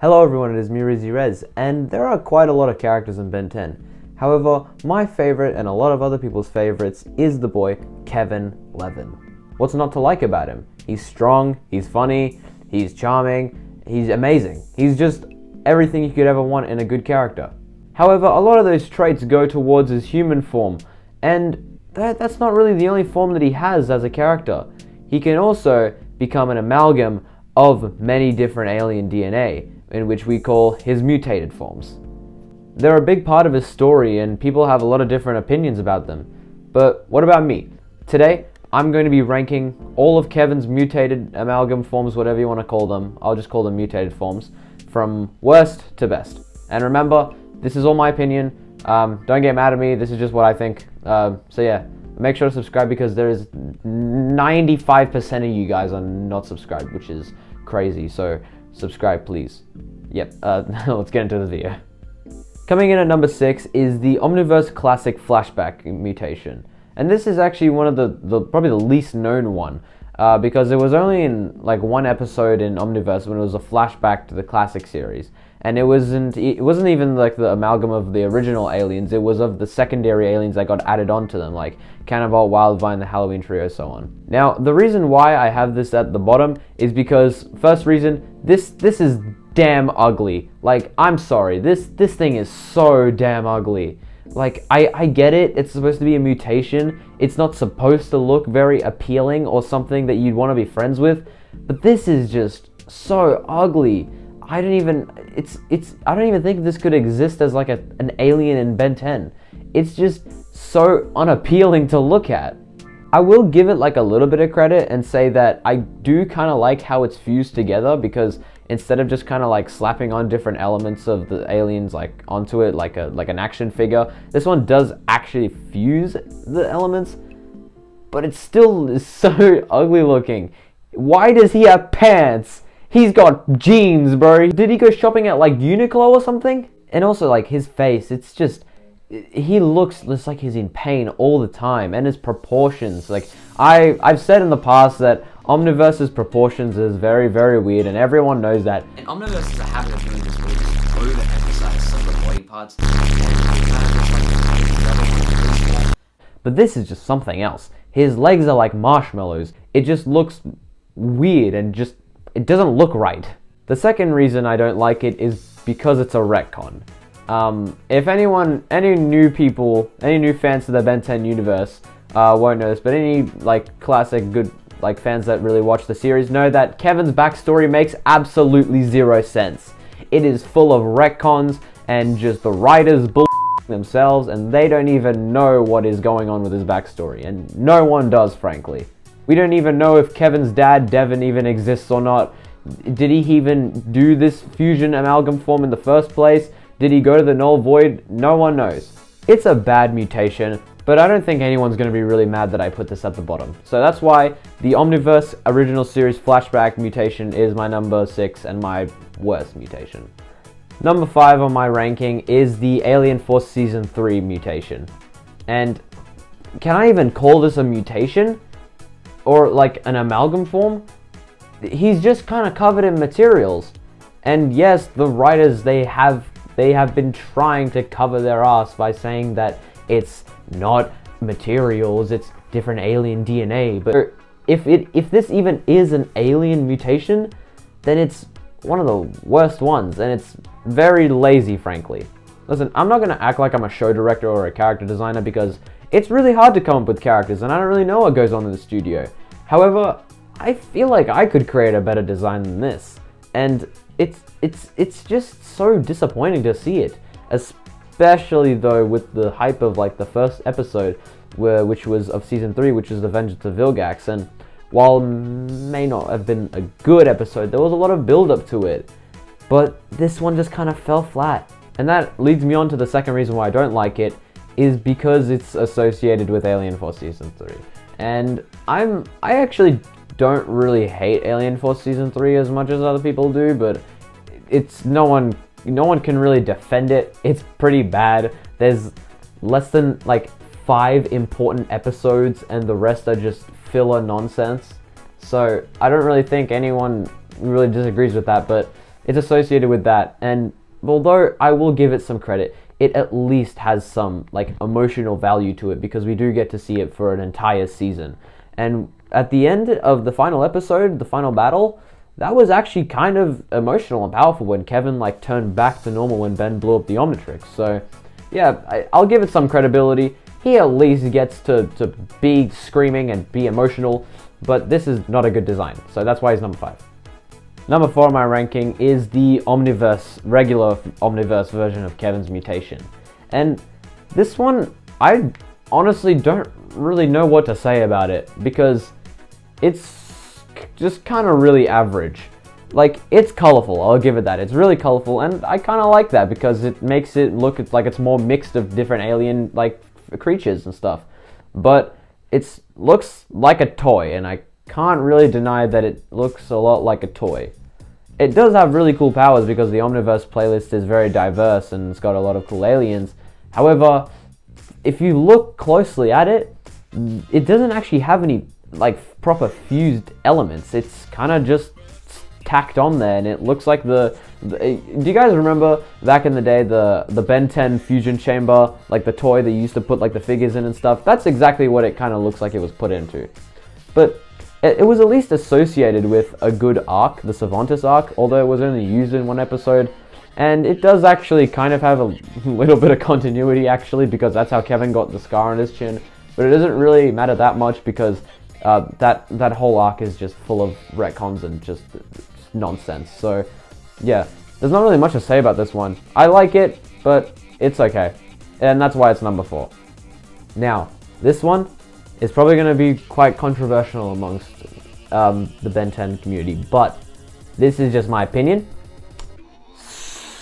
Hello everyone, it is me, Rizzyrez, and there are quite a lot of characters in Ben 10. However, my favorite, and a lot of other people's favorites, is the boy, Kevin Levin. What's not to like about him? He's strong, he's funny, he's charming, he's amazing. He's just everything you could ever want in a good character. However, a lot of those traits go towards his human form, and that's not really the only form that he has as a character. He can also become an amalgam of many different alien DNA, in which we call his mutated forms. They're a big part of his story, and people have a lot of different opinions about them. But what about me? Today, I'm going to be ranking all of Kevin's mutated amalgam forms, whatever you want to call them. I'll just call them mutated forms, from worst to best. And remember, this is all my opinion. Don't get mad at me, this is just what I think. So yeah, make sure to subscribe because there is 95% of you guys are not subscribed, which is crazy. So subscribe, please. Yep, let's get into the video. Coming in at number 6 is the Omniverse Classic Flashback Mutation. And this is actually one of the probably the least known one, because it was only in like one episode in Omniverse when it was a flashback to the classic series. And it wasn't even like the amalgam of the original aliens, it was of the secondary aliens that got added onto them, like Cannibal, Wildvine, the Halloween Trio, so on. Now, the reason why I have this at the bottom is because, first reason, this is damn ugly. Like, I'm sorry, this thing is so damn ugly. Like, I get it, it's supposed to be a mutation, it's not supposed to look very appealing or something that you'd want to be friends with, but this is just so ugly. I don't even think this could exist as like an alien in Ben 10. It's just so unappealing to look at. I will give it like a little bit of credit and say that I do kind of like how it's fused together, because instead of just kind of like slapping on different elements of the aliens like onto it like an action figure, this one does actually fuse the elements, but it still is so ugly looking. Why does he have pants? He's got jeans, bro. Did he go shopping at like Uniqlo or something? And also like his face, it's just, he looks just like he's in pain all the time, and his proportions. Like I've said in the past that Omniverse's proportions is very, very weird, and everyone knows that. And Omniverse has a habit of doing this where they just overemphasize some of the body parts. But this is just something else. His legs are like marshmallows. It just looks weird and just, it doesn't look right. The second reason I don't like it is because it's a retcon. If any new people, any new fans to the Ben 10 universe won't know this, but any like classic good like fans that really watch the series know that Kevin's backstory makes absolutely zero sense. It is full of retcons and just the writers themselves, and they don't even know what is going on with his backstory, and no one does, frankly. We don't even know if Kevin's dad, Devin, even exists or not. Did he even do this fusion amalgam form in the first place? Did he go to the null void? No one knows. It's a bad mutation, but I don't think anyone's going to be really mad that I put this at the bottom. So that's why the Omniverse Original Series Flashback Mutation is my number 6 and my worst mutation. Number 5 on my ranking is the Alien Force Season 3 mutation. And can I even call this a mutation? Or like an amalgam form? He's just kind of covered in materials. And yes, the writers, they have been trying to cover their ass by saying that it's not materials, it's different alien DNA. But if this even is an alien mutation, then it's one of the worst ones, and it's very lazy, frankly. Listen, I'm not going to act like I'm a show director or a character designer, because it's really hard to come up with characters, and I don't really know what goes on in the studio. However, I feel like I could create a better design than this, and it's just so disappointing to see it, especially though with the hype of like the first episode, which was of season 3, which is the Vengeance of Vilgax, and while may not have been a good episode, there was a lot of build up to it, but this one just kind of fell flat. And that leads me on to the second reason why I don't like it, is because it's associated with Alien Force Season 3. And I actually don't really hate Alien Force Season 3 as much as other people do, but it's no one can really defend it. It's pretty bad. There's less than like 5 important episodes, and the rest are just filler nonsense. So I don't really think anyone really disagrees with that, but it's associated with that. And although I will give it some credit, it at least has some like emotional value to it, because we do get to see it for an entire season. And at the end of the final episode, the final battle, that was actually kind of emotional and powerful when Kevin like turned back to normal when Ben blew up the Omnitrix. So yeah, I'll give it some credibility. He at least gets to be screaming and be emotional, but this is not a good design, so that's why he's number 5. Number 4 on my ranking is the regular Omniverse version of Kevin's Mutation. And this one, I honestly don't really know what to say about it, because it's just kind of really average. Like, it's colorful, I'll give it that. It's really colorful, and I kind of like that because it makes it look like it's more mixed of different alien, like, creatures and stuff. But it looks like a toy, and I can't really deny that it looks a lot like a toy. It does have really cool powers because the Omniverse playlist is very diverse and it's got a lot of cool aliens. However, if you look closely at it, it doesn't actually have any like proper fused elements. It's kind of just tacked on there, and it looks like do you guys remember back in the day the Ben 10 fusion chamber, like the toy that you used to put like the figures in and stuff? That's exactly what it kind of looks like it was put into. But it was at least associated with a good arc, the Cervantes arc, although it was only used in one episode. And it does actually kind of have a little bit of continuity, actually, because that's how Kevin got the scar on his chin. But it doesn't really matter that much because that whole arc is just full of retcons and just nonsense. So, yeah, there's not really much to say about this one. I like it, but it's okay. And that's why it's number 4. Now, this one is probably going to be quite controversial amongst the Ben 10 community, but this is just my opinion.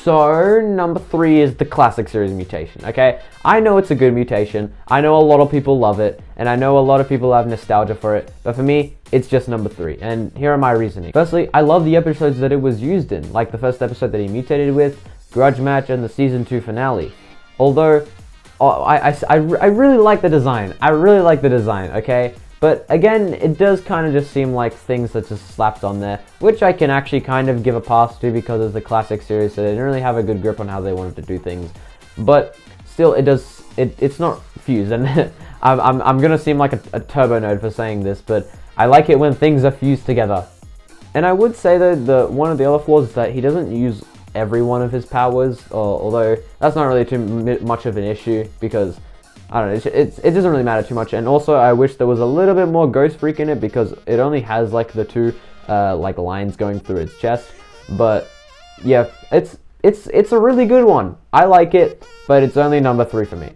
So, number 3 is the classic series Mutation, okay? I know it's a good mutation, I know a lot of people love it, and I know a lot of people have nostalgia for it, but for me, it's just number 3, and here are my reasoning. Firstly, I love the episodes that it was used in, like the first episode that he mutated with, Grudge Match, and the Season 2 finale. Although, I really like the design. I really like the design, okay? But again, it does kind of just seem like things that just slapped on there, which I can actually kind of give a pass to because it's the classic series, so they didn't really have a good grip on how they wanted to do things. But still, it's not fused, and I'm gonna seem like a turbo nerd for saying this, but I like it when things are fused together. And I would say that one of the other flaws is that he doesn't use every one of his powers, although that's not really too much of an issue because I don't know, it doesn't really matter too much. And also I wish there was a little bit more Ghost Freak in it because it only has like the 2 like lines going through its chest. But yeah, it's a really good one. I like it, but it's only number 3 for me.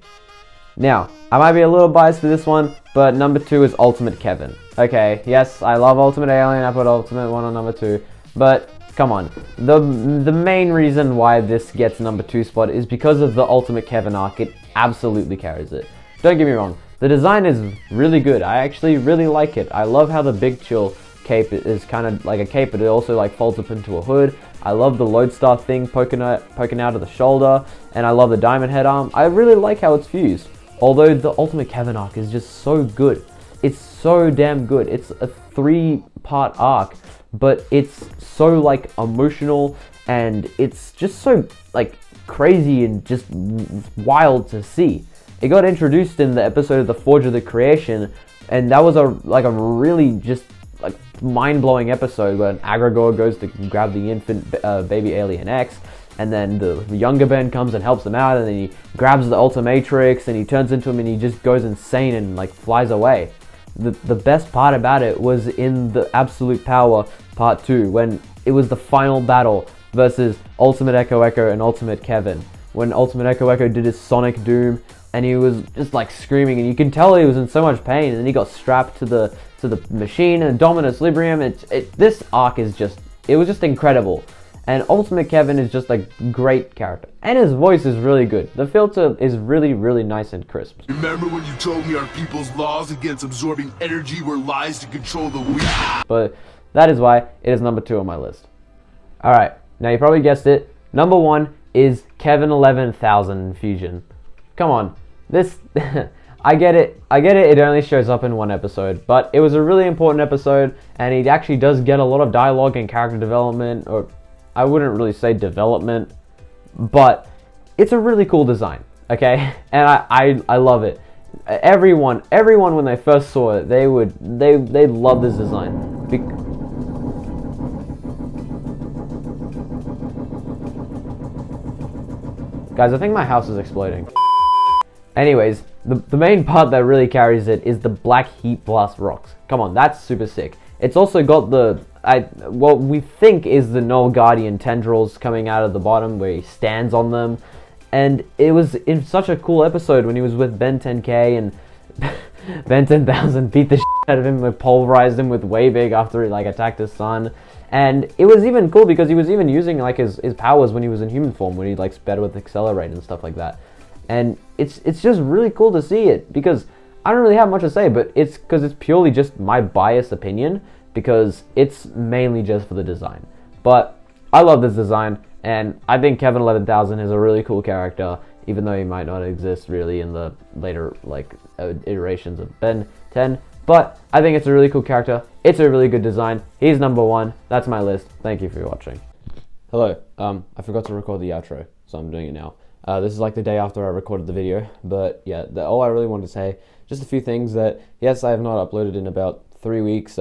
Now, I might be a little biased for this one, but number 2 is Ultimate Kevin. Okay, yes, I love Ultimate Alien, I put Ultimate 1 on number 2, but come on, the main reason why this gets number 2 spot is because of the Ultimate Kevin arc. It absolutely carries it. Don't get me wrong, the design is really good. I actually really like it. I love how the Big Chill cape is kind of like a cape, but it also like folds up into a hood. I love the Lodestar thing poking out of the shoulder, and I love the Diamond Head arm. I really like how it's fused. Although the Ultimate Kevin arc is just so good. It's so damn good. It's a 3-part arc, but it's so like emotional, and it's just so like crazy and just wild to see. It got introduced in the episode of the Forge of the Creation, and that was a really just like mind-blowing episode where an Agragor goes to grab the infant baby Alien X, and then the younger Ben comes and helps him out, and then he grabs the Ultimatrix and he turns into him and he just goes insane and like flies away. The best part about it was in the Absolute Power Part 2, when it was the final battle versus Ultimate Echo and Ultimate Kevin. When Ultimate Echo did his Sonic Doom, and he was just like screaming, and you can tell he was in so much pain, and then he got strapped to the machine and Dominus Librium. This arc is it was just incredible. And Ultimate Kevin is just a great character. And his voice is really good. The filter is really, really nice and crisp. Remember when you told me our people's laws against absorbing energy were lies to control the weak? But that is why it is number 2 on my list. Alright, now you probably guessed it. Number 1 is Kevin 11,000 Fusion. Come on. This... I get it, it only shows up in one episode, but it was a really important episode, and it actually does get a lot of dialogue and character development, or I wouldn't really say development, but it's a really cool design, okay? And I love it. Everyone when they first saw it, they'd love this design. Guys, I think my house is exploding. Anyways, the main part that really carries it is the black heat blast rocks. Come on, that's super sick. It's also got what we think is the Null Guardian tendrils coming out of the bottom where he stands on them. And it was in such a cool episode when he was with Ben 10K and Ben 10,000 beat the shit out of him and pulverized him with Waybig after he like attacked his son. And it was even cool because he was even using like his powers when he was in human form, when he like sped with Accelerate and stuff like that. And it's just really cool to see it, because I don't really have much to say, but it's because it's purely just my biased opinion, because it's mainly just for the design. But I love this design, and I think Kevin 11,000 is a really cool character, even though he might not exist really in the later like iterations of Ben 10. But I think it's a really cool character. It's a really good design. He's number one. That's my list. Thank you for watching. Hello. I forgot to record the outro, so I'm doing it now. This is like the day after I recorded the video, but yeah, all I really wanted to say, just a few things that, yes, I have not uploaded in about 3 weeks.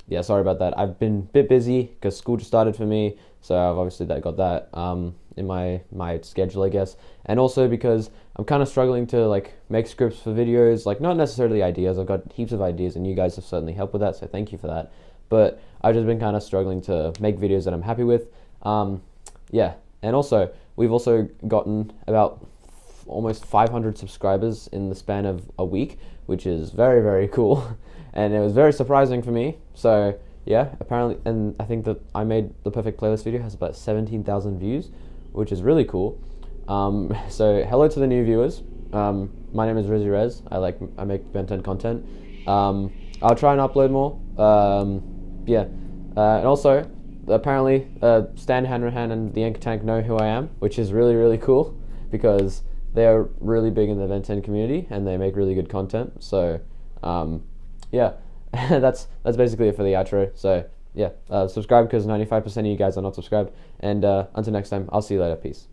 Yeah, sorry about that. I've been a bit busy because school just started for me, so I've obviously got that in my schedule, I guess. And also because I'm kind of struggling to like make scripts for videos, like not necessarily ideas. I've got heaps of ideas, and you guys have certainly helped with that, so thank you for that. But I've just been kind of struggling to make videos that I'm happy with. Yeah, and also we've also gotten about almost 500 subscribers in the span of a week, which is very, very cool. And it was very surprising for me. So yeah, apparently, and I think that I made the perfect playlist video has about 17,000 views, which is really cool. So hello to the new viewers. My name is Rizzyrez. I make Ben 10 content. I'll try and upload more. Yeah, and also apparently Stan Hanrahan and the Ink Tank know who I am, which is really, really cool, because they're really big in the Ben 10 community and they make really good content. So yeah, that's basically it for the outro. So yeah, subscribe, because 95% of you guys are not subscribed. And until next time, I'll see you later. Peace.